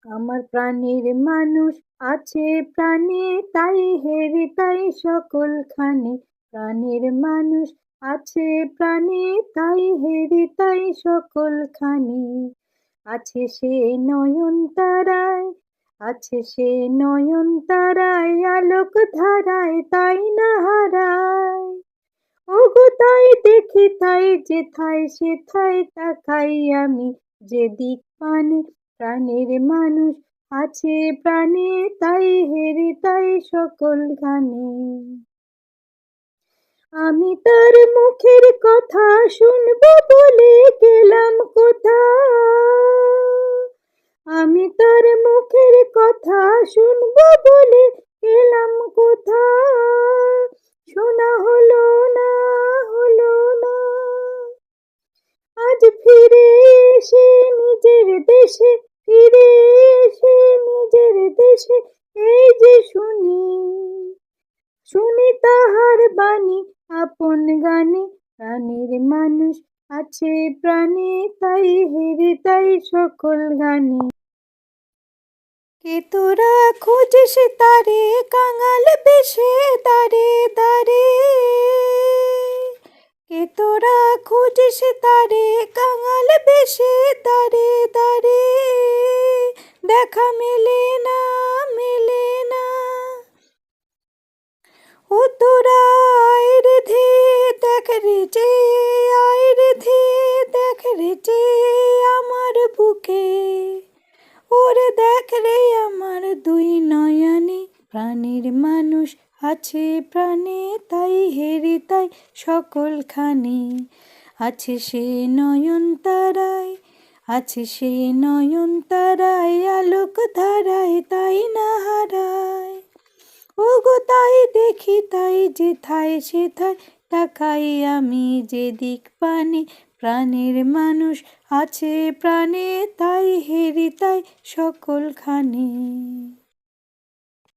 আমার প্রাণের মানুষ আছে প্রাণে, তাই হেরে তাই সকলখানে। প্রাণের মানুষ আছে প্রাণে, তাই হেরে তাই সকলখানে। আছে সে নয়নতারায়, আছে সে নয়নতারায়, আলোক ধারায় তাই না হারায়। ওগো তাই দেখি তাই যেথায় সেথায় তাকাই আমি, যেদিক পানে। প্রাণের মানুষ আছে প্রাণে, তাই হেরে তাই সকলখানে। আমি তার মুখের কথা শুনবো বলে গেলাম কোথা, আমি তার মুখের কথা শুনবো বলে গেলাম কোথা। শোনা হলো না, হলো না। আজ ফিরে এসে নিজের দেশে, ফিরে এসে নিজের দেশে, এই যে শুনি, শুনি তাহার বাণী আপন গানে। প্রাণের মানুষ আছে প্রাণে, তাই হেরে তাই সকল গানে। কে তোরা খুঁজিস তারে কাঙাল বেশে দাঁড়ে দাঁড়ে, কে তোরা খুঁজিস তারে কাঙাল বেশে দাঁড়ে দাঁড়ে। দেখা মেলে না, মেলে না। ও তোরা আয় রে ধে দেখ রে যে, আয় রে ধে দেখ রে যে আমার বুকে। ওরে দেখ রে আমার দুই নয়নে। প্রাণের মানুষ আছে প্রাণে, তাই হেরি তাই সকলখানে। আছে সে নয়নতারায়, আছে সে নয়নতারায়, আলোক ধারায় তাই না হারায়। ওগো তাই দেখি তাই যেথায় সেথায় তাকাই আমি, যেদিক পানে। প্রাণের মানুষ আছে প্রাণে, তাই হেরি তাই সকলখানে।